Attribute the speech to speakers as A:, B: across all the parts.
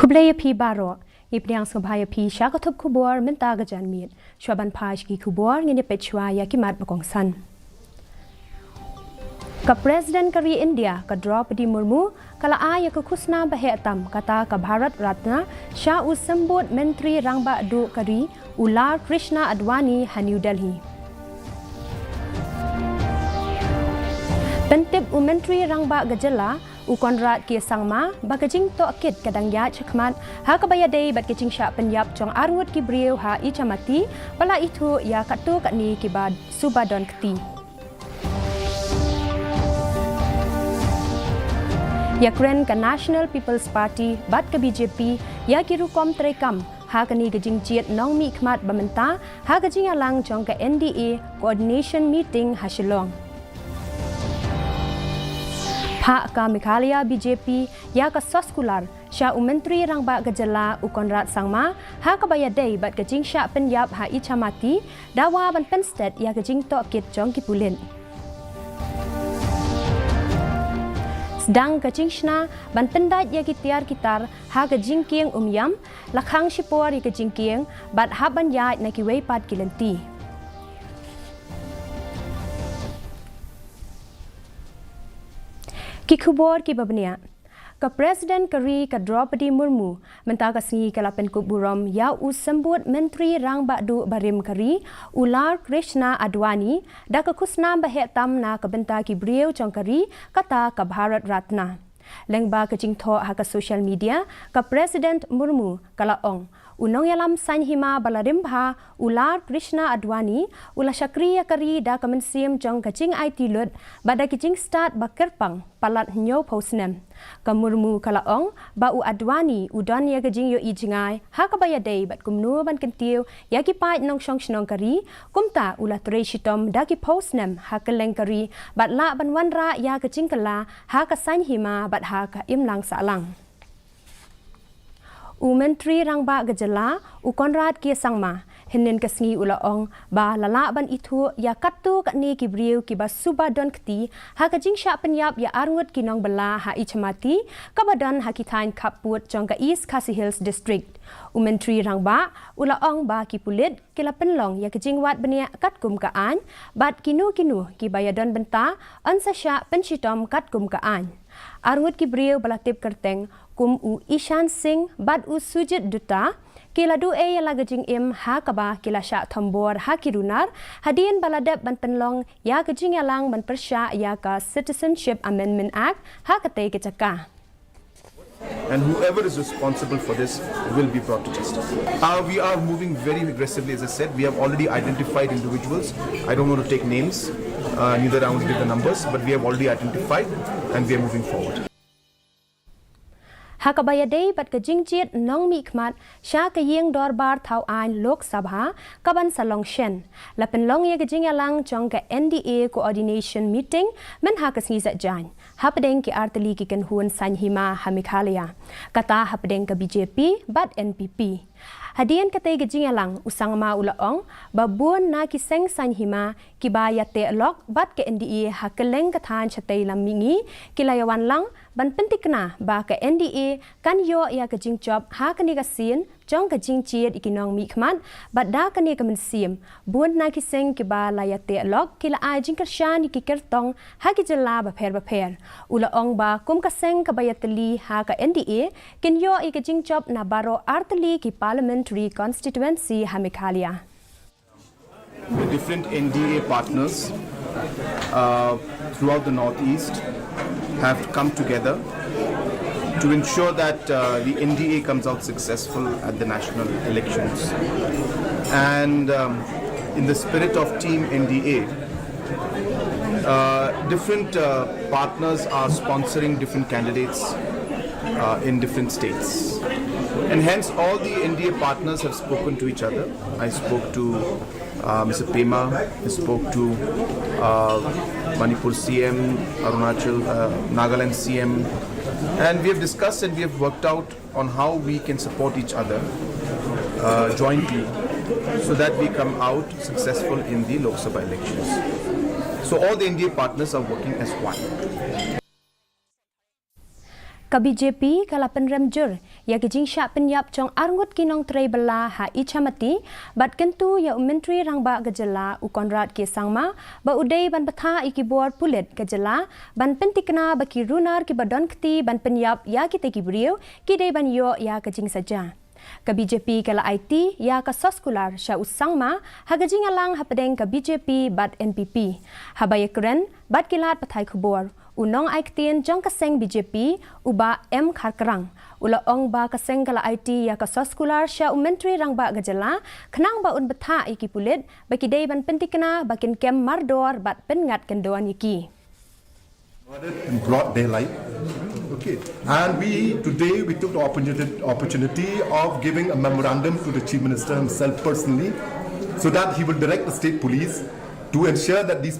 A: Kublaya pi baro, ipnyang sabhaya pi syakatup kubor menta gajan mit, syuaban paj ki kubor ngini pechwa ya kimat bakong san. Ka Presiden kari India ka Draupadi Murmu kala aya ke kusna bahetam kata ka Bharat Ratna Shah usambut Menteri Rangba Du kari Ular Krishna Advani ha New Delhi. Pentip Menteri Rangba Gajala Ukonrat kia sangma bagajing to akit kadang ya chakman ha kabayadei bat kicing syak penyap jong arngut ki brieu ha icamati bala itu ya katu katni kibad subadon keti. Ya kren ka National People's Party bat ka BJP ya kirukom trekam ha kani gajing jiet nong mi khmat bamenta ha gajing alang jong ka NDA coordination meeting ha Shillong. Pak ka Meghalaya BJP ya ka soskular Shah Menteri Rangba Gajala Ukonrat Sangma ha kabayadei bat gajing syak penyap ha icamati dawa ban penstet ya gajing to kit jong kipulin. Sedang gajing shna ban pendat ya kitiar kitar ha gajing kieng umyam lakhang shipor ya gajing kieng bat ha ban ya na kiwei pat kilenti. Kikubor ki babnia ka Presiden kari ka Draupadi Murmu menta ka singi kalapen kuburam ya usambut Menteri Rangba Du Barim kari Ular Krishna Advani da ka kusna bahetam na ka benta ki brieu jong kari kata ka Bharat Ratna. Lengba ka jingtho ha ka social media ka Presiden Murmu kala ong unong yalam san hima balarimba Ular Krishna Advani ula syakriya kari da kamensim jong kacing IT lut bada kicing start bakerpang palat nyo posnem kamurmu kalaong bau Advani udon ya kajing yo ijingai ha kabayadei bat kumnu ban kentiu ya ki pai nong shong shnong kari kumta ula tre shitom da ki posnem ha keleng kari bat la ban wanra ya kacing kala ha ka san hima bat ha ka imlang salang. Menteri Rangba Gajala Ukonrat kia sangma hinin kasngi ulaong ba lala ban itu ya katu katni ki brieu ki ba subadon kti ha kajing syak penyap ya arngut kinong bela ha icamati kabadan ha kitain kaput jong ka East Khasi Hills District. Menteri Rangba ulaong ba ki pulit kila penlong ya kajing wat benia kat kum kaan bat kinu ki bayadon benta ansa syak penshitom kat kum kaan. Arngut ki brieu balatip kerteng kum u Ishan Singh bat u Sujit Dutta kila du e la gajing im ha kaba kila syak thambor ha kirunar hadin baladep ban penlong ya gajing yalang ban persya ya ka Citizenship Amendment Act ha kate kecaka.
B: And whoever is responsible for this will be brought to justice. We are moving very aggressively, as I said. We have already identified individuals. I don't want to take names, neither I want to give the numbers, but we have already identified and we are moving forward.
A: Hakabayadei bat kajingjiet nong mi khmat sha kayeng dorbar thau ain lok sabha kaban salong shen la penlong ye kajing alang chong ka NDA coordination meeting men ha kasngi za jan hapdeng ki artali ki kan huan san hima ha Meghalaya kata hapdeng ka BJP bat NPP hadian katay gajing alang usang ma ulaong babun na kiseng san hima kibaya te lok bat ka NDA ha keleng kathan chatay lamingi kilayawan lang ban pentikna ba ka NDA kan yo ya kajing job ha kani ka sin jong kajing chiet ikinong mi khmat bat da kani ka mensim bun na kiseng ki ba la ya te lok kila ai jing kershan ki kertong ha ki jela ba pher ula ong ba kum ka seng ka bayatli ha ka NDA kin yo i kajing job na baro artli ki parliamentary constituency ha Meghalaya.
B: The different NDA partners throughout the northeast have come together to ensure that the NDA comes out successful at the national elections. And in the spirit of Team NDA, different partners are sponsoring different candidates in different states. And hence all the NDA partners have spoken to each other. I spoke to Mr. Pema, I spoke to Manipur CM, Arunachal, Nagaland CM, and we have discussed and we have worked out on how we can support each other jointly so that we come out successful in the Lok Sabha elections. So all the NDA partners are working as one.
A: Ka BJP kalapan ramjur ya gejing sya penyap chong arngut kinong trei bela ha ichamati bat kentu ya menteri rangba gejala u Konrad ke sangma ba udai ban batha ikibor pulit gejala ban pentikna baki runar ki badon kti ban penyap ya kita kibriu kidai ban yo ya gejing saja ke BJP kala IT ya ka soskular sya usangma hagajing alang hapadeng ke BJP bat NPP habaya keren bat kilat pathai khubor unong aiktien jong kaseng BJP uba M Kharkarang ula ong ba kaseng kala IT ya ka soskular sya menteri rangba gajala khnang ba un batha iki pulit baki dei ban pentikna bakin kem mardor bat pengat kendoan iki
C: in broad daylight. Okay. And today we took the opportunity of giving a memorandum to the Chief Minister himself personally so that he will direct the state police to ensure that these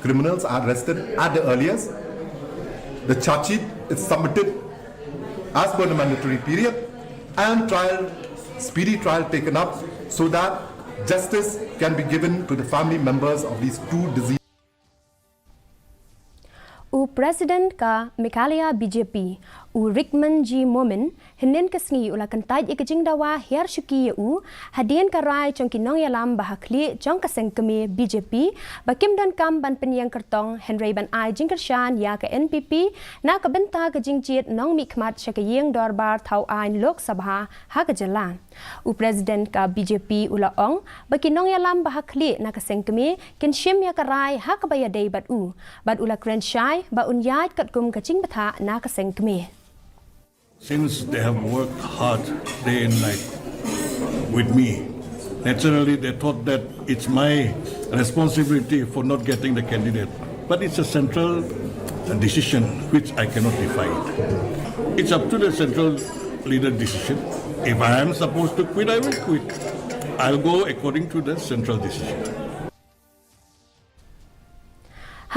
C: criminals are arrested at the earliest. The charge sheet is submitted as per the mandatory period and speedy trial taken up so that justice can be given to the family members of these two deceased.
A: U President ka Meghalaya BJP u Rickman G Momin hinin kasngi ula kantai ikajing dawa her shuki u hadien karai chong kinong yalam bahakli chong kaseng kami BJP bakim don kam ban penyang kertong Henry ban ai jingkershan ya ka NPP na ka benta ka jingjit nong mi khmat shakayeng dorbar thau ain lok sabha ha ka jala u President ka BJP ula ong bakinong yalam bahakli na kaseng kami kin shim ya karai ha ka bayadei bat ula krenshai ba unyat katkum kaching batha na kaseng kami.
D: Since they have worked hard day and night with me, naturally they thought that it's my responsibility for not getting the candidate. But it's a central decision which I cannot defy. It's up to the central leader decision. If I am supposed to quit, I will quit. I'll go according to the central decision.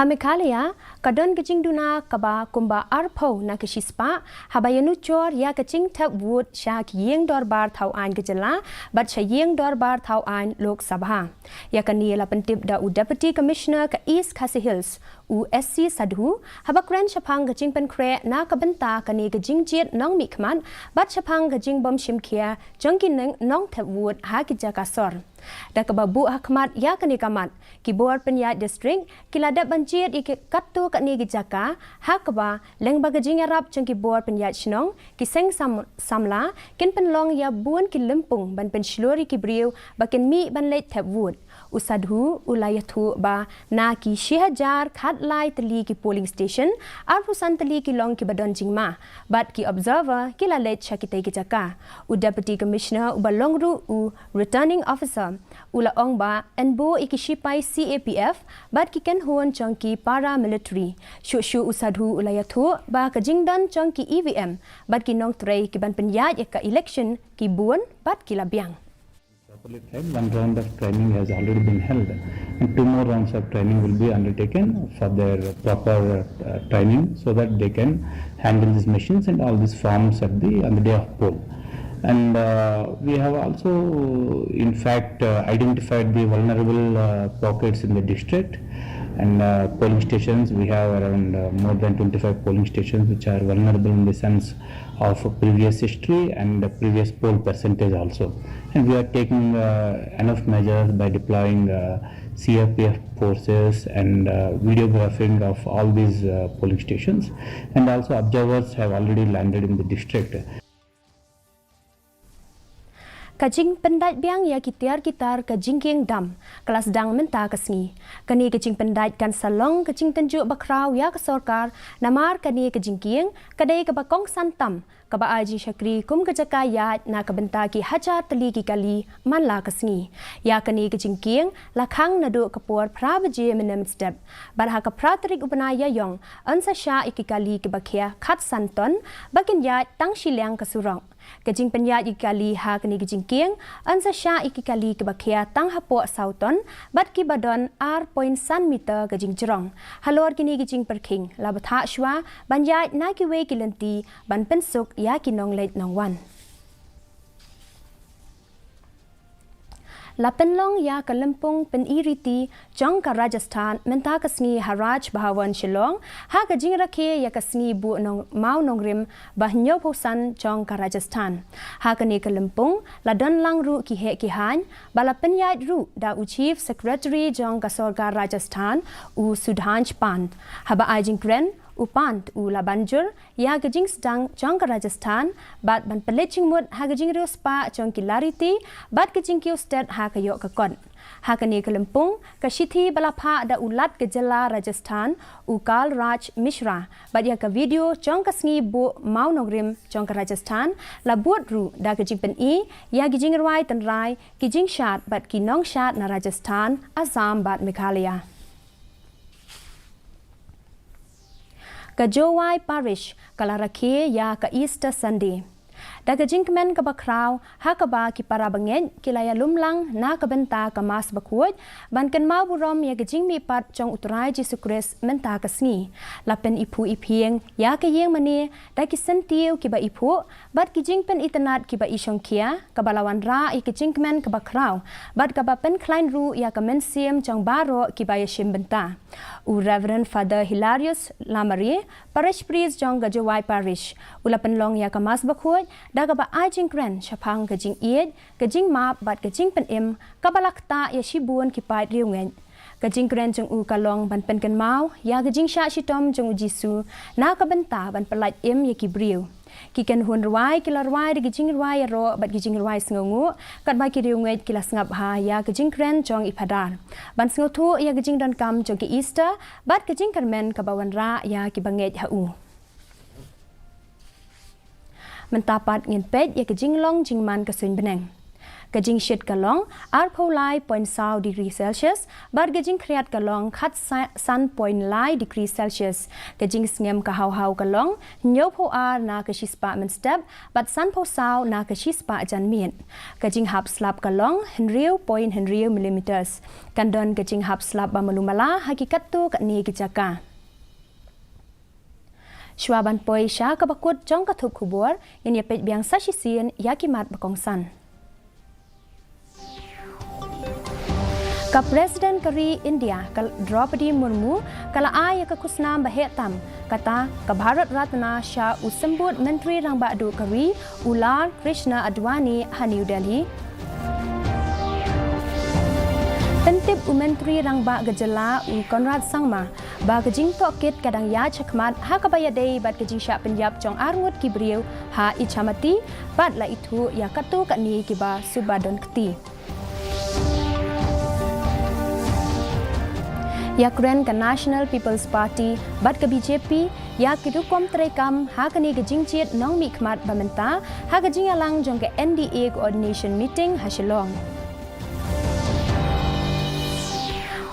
A: Meghalaya kadon kajing duna kaba kumba arpo na kishispa habayanu chor ya kaching thak wood sha kiyeng dorbar thau ain gejala bat chayeng dorbar thau ain lok sabha ya kani la pentip da u deputy commissioner ka East Khasi Hills u SC Sadhu habakren chapang kajing penkre na kabenta kani kajing jet nong mi khman bat chapang kajing bom shimkhia jongki nong thak wood ha kijaka sor da kababu hakmat ya kani kamat kibor penyat district kiladat banjir ik kattu kani gijaka hakba leng bagajing arab jong kibor penyat shnong kiseng samla kin penlong ya buan ki lempung ban pen shlori ki briu bakin mi ban let thap wood usadhu ulayathu ba na ki 6000 khat lai tali ki polling station arpusan tali ki long ki badon jingma bat ki observer kila let chakite gijaka u deputy commissioner ubalongru u returning officer ula ong ba enbo ikishipai CAPF bat ki ken huan chongki paramilitary shu usadhu ulayathu ba kajingdan chongki EVM bat ki nong trei ki ban penyat ka election ki buan bat ki labiang.
E: One round of training has already been held and 2 more rounds of training will be undertaken for their proper training so that they can handle these machines and all these forms on the day of poll. And we have also in fact identified the vulnerable pockets in the district and polling stations. We have around more than 25 polling stations which are vulnerable in the sense of previous history and previous poll percentage also. And we are taking enough measures by deploying CRPF forces and videographing of all these polling stations, and also observers have already landed in the district.
A: Kajing pendait biang ya kitar kajing kieng dam kelas dang menta kasngi kani kajing pendait kan salong kajing tenjuk bakrau ya ke sorkar namar kani kajing kieng kadai ke bakong santam kaba aji syakri kum kejaka ya na kabenta ki hajar teli ki kali manla kasngi ya kani kajing kieng lakhang nadu kapur prabaje menem step barha ka pratrik upanaya yong ansa sha ikikali ki bakhia khat santon bakin ya tang shiliang kasurong kajing penyat ikali ha kani kajing kieng ansa sha ikikali ke bakhia tang hapo sauton bat ki badon r.san meter kajing jerong halor kini kajing perking labatha shwa banjat na ki we kilenti ban pensuk ya ki nong leit nong wan la penlong ya kalempung pen iriti jong ka Rajasthan menta kasni Haraj Bhawan Shillong ha ka jing rakhe ya kasni bu nong mau nongrim bahnyo phosan jong ka Rajasthan ha ka ni kalempung la don lang ru ki he ki han bala penyai ru da u chief secretary jong ka sorgar Rajasthan u Sudhanj Pant haba ajing kren upant u la banjur ya gajing sedang jong ka Rajasthan bat ban peleching mut ha gajing ru spa jong ki lariti bat gajing kiu state ha ka yok ka kon ha ka ni kalempung ka shithi balapha da ulat gejala Rajasthan u Kal Raj Mishra bat ya ka video jong ka sngi bu mau nogrim jong ka Rajasthan la buat ru da gajing pen I ya gajing rai tan rai gajing shat bat ki nong shat na Rajasthan Assam bat Meghalaya ka Jowai Parish kala rakhe ya ka Easter Sunday daga jingmen ka bakraw ha ka ba ki para bangen kilaya lumlang na ka benta ka mas bakuot ban kan mau burom ya gajing mi pat jong uturai Jesu Christ menta ka sni lapen ipu ipieng ya ka yeng mani da ki sentiu ki ba ipu bat ki jingpen itanat ki ba isong kia ka balawan ra I ki jingmen ka bakraw bat ka ba pen klein ru ya ka mensiam jong baro ki ba yashim benta u Reverend Father Hilarious Lamari parish priest jong Gajawai Parish ulapen long ya ka mas bakuot daga ba ajing kren shapang gajing ied gajing map bat gajing pen im kabalakta ya shibun kipai riungen gajing kren jong u kalong ban pen kan mau ya gajing sha shitom jong u Jisu na ka benta ban pelait im ya kibriu ki ken hun ruai kila ruai gajing ruai ro bat gajing ruai sngongu kat ba ki riungen kila ngap ha ya gajing kren jong ipadar ban sngotu ya gajing dan kam jong ki Easter bat gajing karmen kabawan ra ya ki banget ha u mentapat ngin pet ya kejing long jingman kesun beneng kejing shit kalong arpolai 0.0 degree Celsius bar kejing kriat kalong khat sun 0.0 degree Celsius kejing sngem ka hau kalong nyo po ar na ka shispa men step bat sun po sao na ka shispa jan mien kejing hap slap kalong henriu millimeters kandon kejing hap slap ba malumala hakikat tu ka ni kijaka Shwaban poi sha ka bakut jong ka thup khubor in ya pet biang sashisien yakimat bakongsan ka president kari India kal Draupadi Murmu kala ay ka kusnam bahetam kata ka Bharat Ratna Shah usambut menteri rang badu kari Ular Krishna Advani ha New Delhi Tentip Menteri Rangba Gejala u Konrad Sangma ba gejing tokit kadang ya chakmat ha kabayadei bat gejing sya penyap jong arngut kibriu ha ichamati bat la itu ya katu kani kiba subadon kti ya kren ka National People's Party bat ka BJP ya kidukom trekam ha kani gejing chit nong mi khmat bamenta ha gejing alang jong ka NDA coordination meeting ha Shillong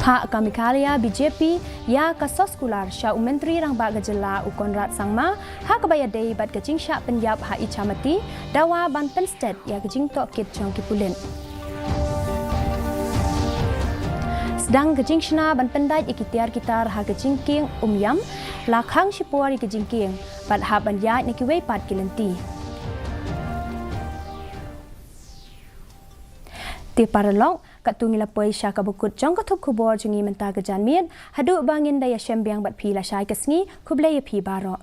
A: Ha ka Meghalaya BJP ya ka soskular sya menteri rang ba gejala u Konrad Sangma ha ka bayadei bat gejing sya penyap ha ichamati dawa ban pen state ya gejing tok kit jong kipulen sedang gejing shna ban pendai ikitiar kitar ha gejing king yam lakhang shipor gejing king bat ha ban ya ni kiwei pat kilenti ti paralong katungila poi sha ka bukut jong ka thup khubor jungi menta ka janmiet hadu bangin da ya shembyang bat phi la shai kasngi khublei phi baro